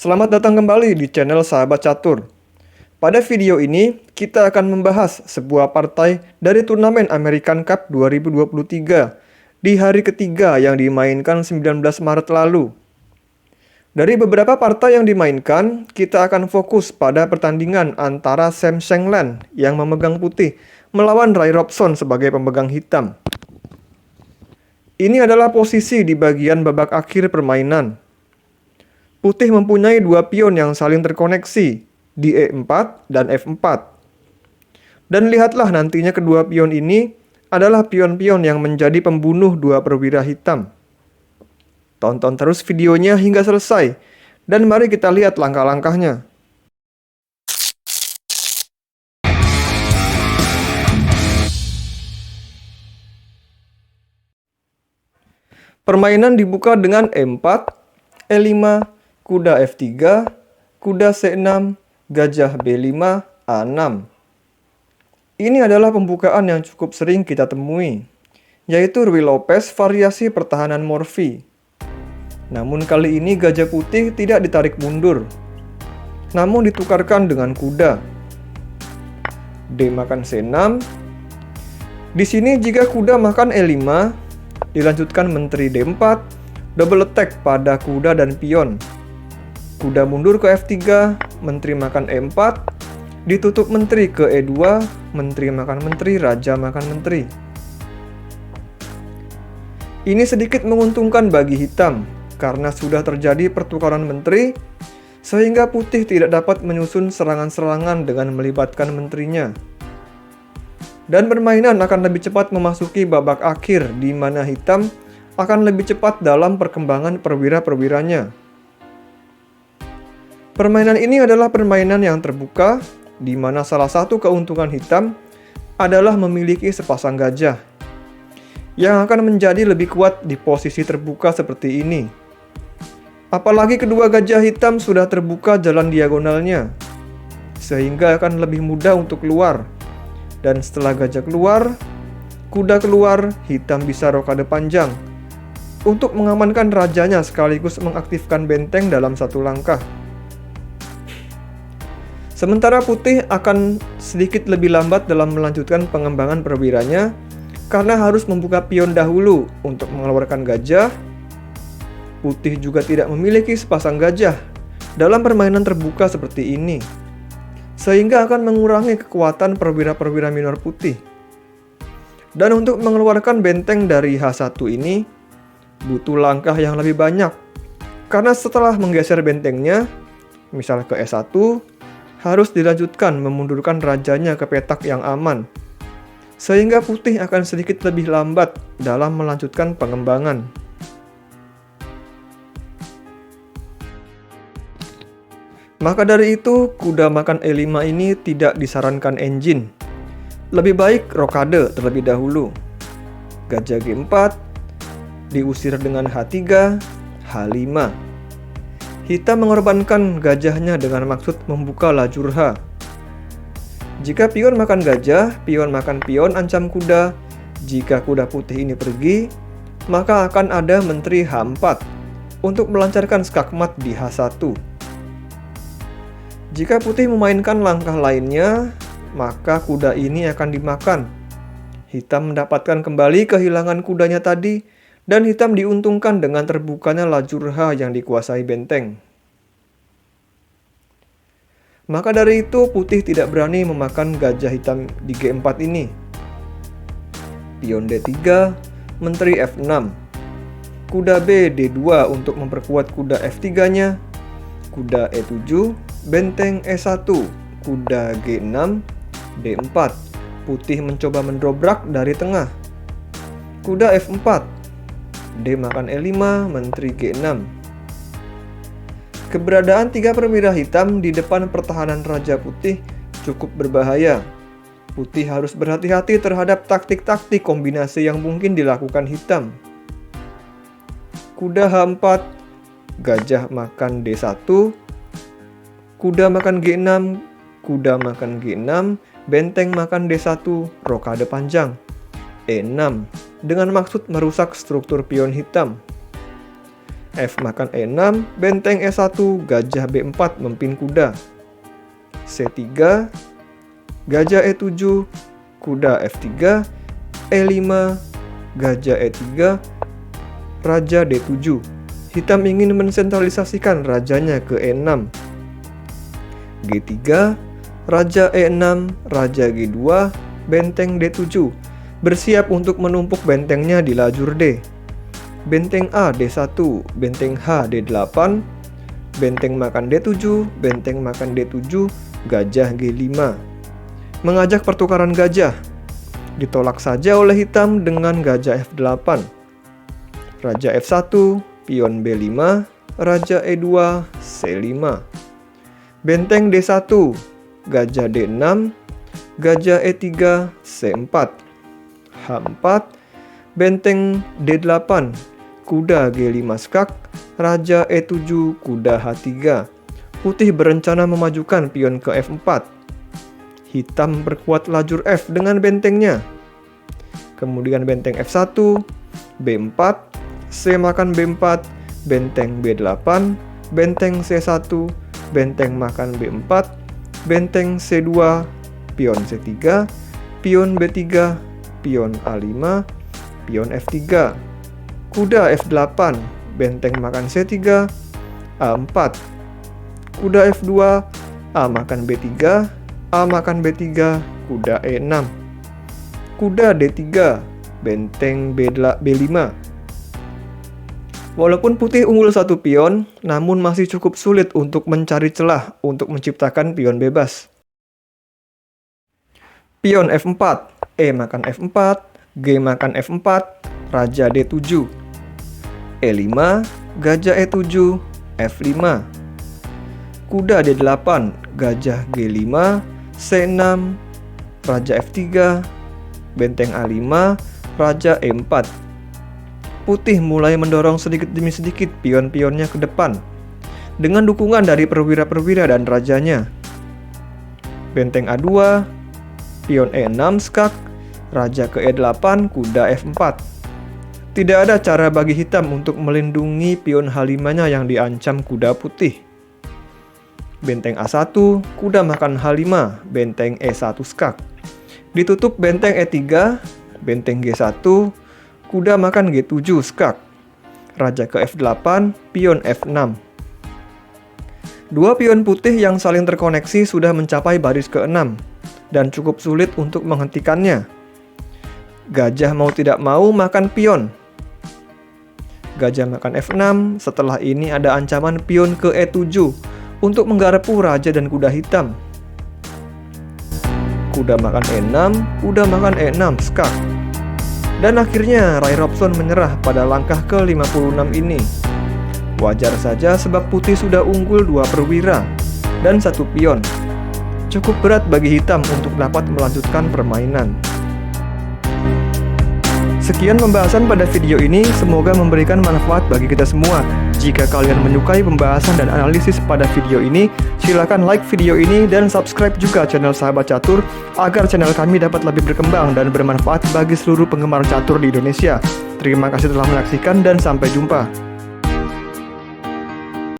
Selamat datang kembali di channel Sahabat Catur. Pada video ini, kita akan membahas sebuah partai dari turnamen American Cup 2023 di hari ketiga yang dimainkan 19 Maret lalu. Dari beberapa partai yang dimainkan, kita akan fokus pada pertandingan antara Sam Shenglan yang memegang putih melawan Ray Robson sebagai pemegang hitam. Ini adalah posisi di bagian babak akhir permainan. Putih mempunyai dua pion yang saling terkoneksi di E4 dan F4. Dan lihatlah nantinya kedua pion ini adalah pion-pion yang menjadi pembunuh dua perwira hitam. Tonton terus videonya hingga selesai, dan mari kita lihat langkah-langkahnya. Permainan dibuka dengan E4, E5, kuda F3, kuda C6, gajah B5, A6. Ini adalah pembukaan yang cukup sering kita temui, yaitu Ruy Lopez variasi pertahanan Morphy. Namun kali ini gajah putih tidak ditarik mundur, namun ditukarkan dengan kuda. D makan C6. Di sini jika kuda makan E5, dilanjutkan menteri D4, double attack pada kuda dan pion. Kuda mundur ke F3, menteri makan E4, ditutup menteri ke E2, menteri makan menteri, raja makan menteri. Ini sedikit menguntungkan bagi hitam, karena sudah terjadi pertukaran menteri, sehingga putih tidak dapat menyusun serangan-serangan dengan melibatkan menterinya. Dan permainan akan lebih cepat memasuki babak akhir, di mana hitam akan lebih cepat dalam perkembangan perwira-perwiranya. Permainan ini adalah permainan yang terbuka, di mana salah satu keuntungan hitam adalah memiliki sepasang gajah, yang akan menjadi lebih kuat di posisi terbuka seperti ini. Apalagi kedua gajah hitam sudah terbuka jalan diagonalnya, sehingga akan lebih mudah untuk keluar. Dan setelah gajah keluar, kuda keluar, hitam bisa rokade panjang untuk mengamankan rajanya sekaligus mengaktifkan benteng dalam satu langkah. Sementara putih akan sedikit lebih lambat dalam melanjutkan pengembangan perwiranya karena harus membuka pion dahulu untuk mengeluarkan gajah. Putih juga tidak memiliki sepasang gajah dalam permainan terbuka seperti ini, sehingga akan mengurangi kekuatan perwira-perwira minor putih. Dan untuk mengeluarkan benteng dari H1 ini, butuh langkah yang lebih banyak, karena setelah menggeser bentengnya, misal ke E1, harus dilanjutkan memundurkan rajanya ke petak yang aman, sehingga putih akan sedikit lebih lambat dalam melanjutkan pengembangan. Maka dari itu, kuda makan E5 ini tidak disarankan engine. Lebih baik rokade terlebih dahulu. Gajah G4, diusir dengan H3, H5. Hitam mengorbankan gajahnya dengan maksud membuka lajur H. Jika pion makan gajah, pion makan pion ancam kuda. Jika kuda putih ini pergi, maka akan ada menteri H4 untuk melancarkan skakmat di H1. Jika putih memainkan langkah lainnya, maka kuda ini akan dimakan. Hitam mendapatkan kembali kehilangan kudanya tadi, dan hitam diuntungkan dengan terbukanya lajur H yang dikuasai benteng. Maka dari itu putih tidak berani memakan gajah hitam di G4 ini. Pion D3, menteri F6. Kuda B D2 untuk memperkuat kuda F3-nya. Kuda E7, benteng E1, kuda G6, D4. Putih mencoba mendobrak dari tengah. Kuda F4, D makan E5, menteri G6. Keberadaan tiga perwira hitam di depan pertahanan raja putih cukup berbahaya. Putih harus berhati-hati terhadap taktik-taktik kombinasi yang mungkin dilakukan hitam. Kuda H4, gajah makan D1, kuda makan G6, kuda makan G6, benteng makan D1, rokade panjang. E6 dengan maksud merusak struktur pion hitam. F makan E6, benteng E1, gajah B4 memimpin kuda. C3, gajah E7, kuda F3, E5, gajah E3, raja D7. Hitam ingin mensentralisasikan rajanya ke E6. G3, raja E6, raja G2, benteng D7. Bersiap untuk menumpuk bentengnya di lajur D. Benteng A D1, benteng H D8, benteng makan D7, benteng makan D7, gajah G5. Mengajak pertukaran gajah. Ditolak saja oleh hitam dengan gajah F8. Raja F1, pion B5, raja E2, C5. Benteng D1, gajah D6, gajah E3, C4. H4, benteng D8, kuda G5 skak, raja E7, kuda H3. Putih berencana memajukan pion ke F4. Hitam perkuat lajur F dengan bentengnya. Kemudian benteng F1, B4, C makan B4, benteng B8, benteng C1, benteng makan B4, benteng C2, pion C3, pion B3, pion A5, pion F3. Kuda F8, benteng makan C3, A4. Kuda F2, A makan B3, A makan B3, kuda E6. Kuda D3, benteng B5. Walaupun putih unggul satu pion, namun masih cukup sulit untuk mencari celah untuk menciptakan pion bebas. Pion F4, E makan F4, G makan F4, raja D7. E5, gajah E7, F5. Kuda D8, gajah G5, C6, raja F3, benteng A5, raja E4. Putih mulai mendorong sedikit demi sedikit pion-pionnya ke depan, dengan dukungan dari perwira-perwira dan rajanya. Benteng A2, pion E6 skak, raja ke E8, kuda F4. Tidak ada cara bagi hitam untuk melindungi pion H5-nya yang diancam kuda putih. Benteng A1, kuda makan H5, benteng E1 skak. Ditutup benteng E3, benteng G1, kuda makan G7 skak. Raja ke F8, pion F6. Dua pion putih yang saling terkoneksi sudah mencapai baris ke-6 dan cukup sulit untuk menghentikannya. Gajah mau tidak mau makan pion. Gajah makan F6, setelah ini ada ancaman pion ke E7 untuk menggarpu raja dan kuda hitam. Kuda makan E6, kuda makan E6 skak. Dan akhirnya Ray Robson menyerah pada langkah ke-56 ini. Wajar saja sebab putih sudah unggul 2 perwira dan 1 pion. Cukup berat bagi hitam untuk dapat melanjutkan permainan. Sekian pembahasan pada video ini, semoga memberikan manfaat bagi kita semua. Jika kalian menyukai pembahasan dan analisis pada video ini, silakan like video ini dan subscribe juga channel Sahabat Catur agar channel kami dapat lebih berkembang dan bermanfaat bagi seluruh penggemar catur di Indonesia. Terima kasih telah menyaksikan dan sampai jumpa.